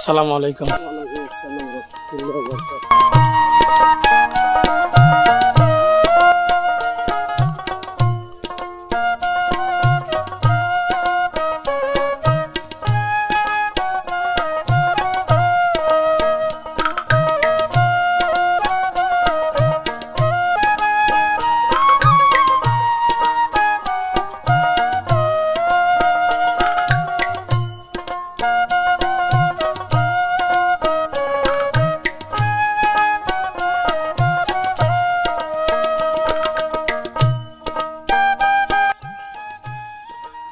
আসসালামু আলাইকুম।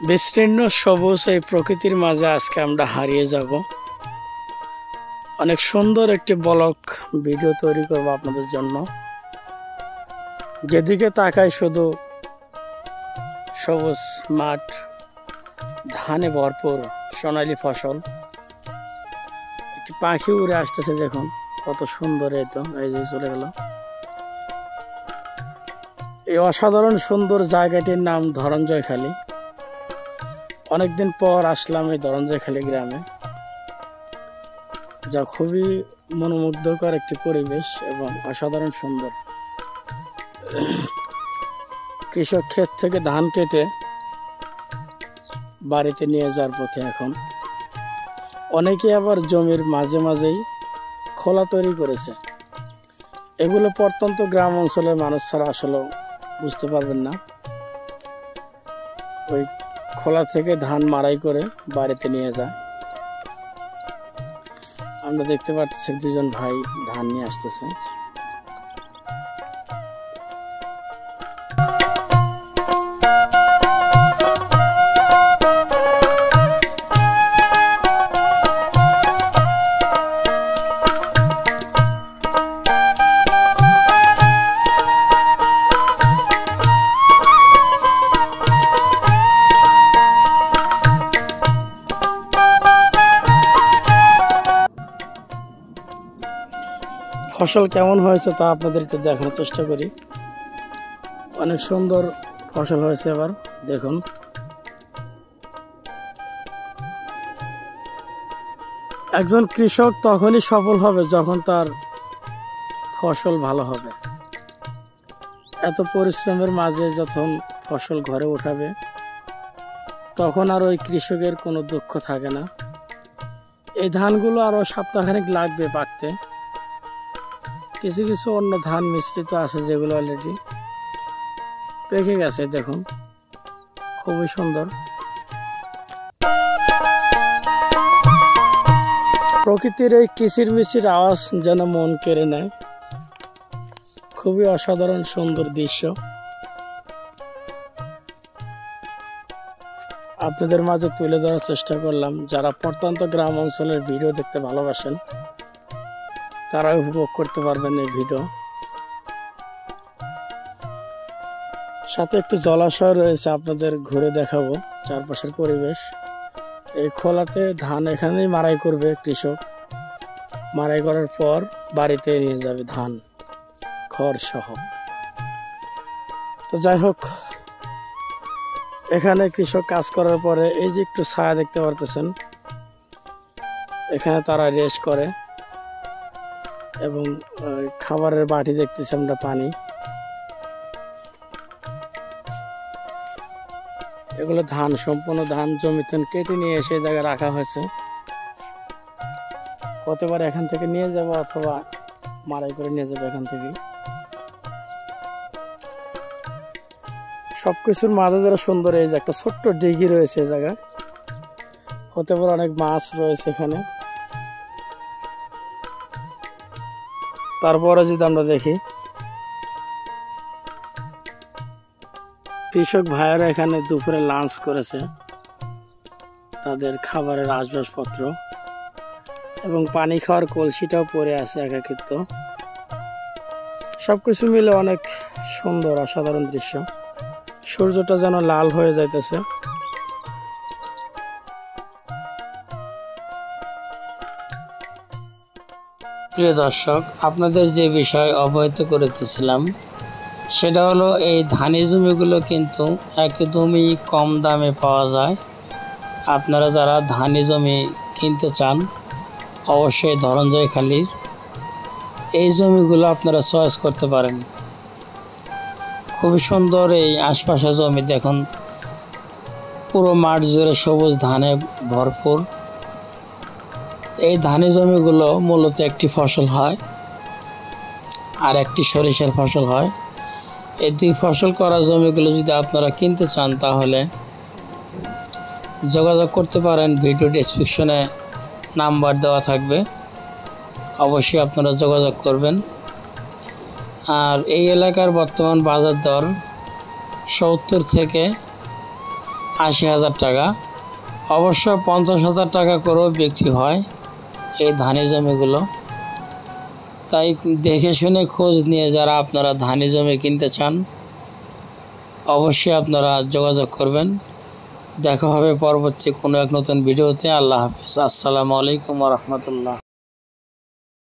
বিস্তীর্ণ সবুজ এই প্রকৃতির মাঝে আজকে আমরা হারিয়ে যাব। অনেক সুন্দর একটি ব্লগ ভিডিও তৈরি করব আপনাদের জন্য। যেদিকে তাকাই শুধু সবুজ মাঠ, ধানে ভরপুর সোনালী ফসল। একটি পাখি উড়ে আসতেছে, দেখুন কত সুন্দর। এই তো এই যে চলে গেল। এই অসাধারণ সুন্দর জায়গাটির নাম ধরঞ্জয়খালী। অনেকদিন পর আসলাম এই ধরঞ্জয়খালী গ্রামে, যা খুবই মনোমুগ্ধকর একটি পরিবেশ এবং অসাধারণ সুন্দর। কৃষক ক্ষেত থেকে ধান কেটে বাড়িতে নিয়ে যাওয়ার পথে এখন অনেকে আবার জমির মাঝে মাঝেই খোলা তৈরি করেছে। এগুলো প্রত্যন্ত গ্রাম অঞ্চলের মানুষ ছাড়া আসলে বুঝতে পারবেন না। ওই খোলা থেকে ধান মাড়াই করে বাড়িতে নিয়ে যায়। আমরা দেখতে পাচ্ছি দুজন ভাই ধান নিয়ে আসতেছে। ফসল কেমন হয়েছে তা আপনাদেরকে দেখানোর চেষ্টা করি। অনেক সুন্দর ফসল হয়েছে। এবার দেখুন, একজন কৃষক তখনই সফল হবে যখন তার ফসল ভালো হবে। এত পরিশ্রমের মাঝে যখন ফসল ঘরে উঠাবে তখন আর ওই কৃষকের কোনো দুঃখ থাকে না। এই ধানগুলো আরো সপ্তাহখানেক লাগবে পাকতে। কিছু কিছু অন্য ধান মিশ্রিত আছে যেগুলো অলরেডি পেকে গেছে। দেখুন খুবই সুন্দর। প্রকৃতির এই কিচির মিচির আওয়াজ যেন মন কেড়ে নেয়। খুবই অসাধারণ সুন্দর দৃশ্য আপনাদের মাঝে তুলে ধরার চেষ্টা করলাম। যারা প্রত্যন্ত গ্রাম অঞ্চলের ভিডিও দেখতে ভালোবাসেন তারা উপভোগ করতে পারবেন এই ভিডিও। সাথে একটু জলাশয় রয়েছে, আপনাদের ঘুরে দেখাবো চারপাশের পরিবেশ। এই খোলাতে ধান এখানেই মাড়াই করবে কৃষক। মাড়াই করার পর বাড়িতে নিয়ে যাবে ধান খড় সহ। তো যাই হোক, এখানে কৃষক কাজ করার পরে এই যে একটু ছায়া দেখতে পারতেছেন, এখানে তারা রেস্ট করে এবং খাবারের বাটি দেখতেছি আমরা, পানি। এগুলো ধান, সম্পূর্ণ ধান জমিতে কেটে নিয়ে এসে জায়গায় রাখা হয়েছে। কতবার এখান থেকে নিয়ে যাব অথবা মাড়াই করে নিয়ে যাবো এখান থেকে। সবকিছুর মাঝে যারা সুন্দর, এই যে একটা ছোট্ট ডিগি রয়েছে এই জায়গায়, হতে পারে অনেক মাছ রয়েছে এখানে। তারপরে যদি আমরা দেখি কৃষক ভাইয়েরা এখানে দুপুরে লাঞ্চ করেছে, তাদের খাবারের আসবাবপত্র এবং পানি খাওয়ার কলসিটাও পড়ে আছে একাকিত্ব। সবকিছু মিলে অনেক সুন্দর অসাধারণ দৃশ্য। সূর্যটা যেন লাল হয়ে যাইতেছে। প্রিয় দর্শক, আপনাদের যে বিষয় অবহিত করতেছিলাম সেটা হলো এই ধানি জমিগুলো কিন্তু একদমই কম দামে পাওয়া যায়। আপনারা যারা ধানি জমি কিনতে চান অবশ্যই ধরঞ্জয় খালি এই জমিগুলো আপনারা চয়েস করতে পারেন। খুবই সুন্দর এই আশপাশের জমি দেখুন, পুরো মাঠ জুড়ে সবুজ ধানে ভরপুর। এই ধানি জমিগুলো মূলত একটি ফসল হয় আর একটি সরিষার ফসল হয়। এই দুই ফসল করা জমিগুলো যদি আপনারা কিনতে চান তাহলে যোগাযোগ করতে পারেন। ভিডিও ডেসক্রিপশনে নাম্বার দেওয়া থাকবে, অবশ্যই আপনারা যোগাযোগ করবেন। আর এই এলাকার বর্তমান বাজার দর 70 থেকে 80,000 টাকা, অবশ্য 50,000 টাকা করেও বিক্রি হয় এই ধানি জমিগুলো। তাই দেখে শুনে খোঁজ নিয়ে যারা আপনারা ধানি জমি কিনতে চান অবশ্যই আপনারা যোগাযোগ করবেন। দেখা হবে পরবর্তী কোনো এক নতুন ভিডিওতে। আল্লাহ হাফেজ। আসসালামু আলাইকুম ওয়া রাহমাতুল্লাহ।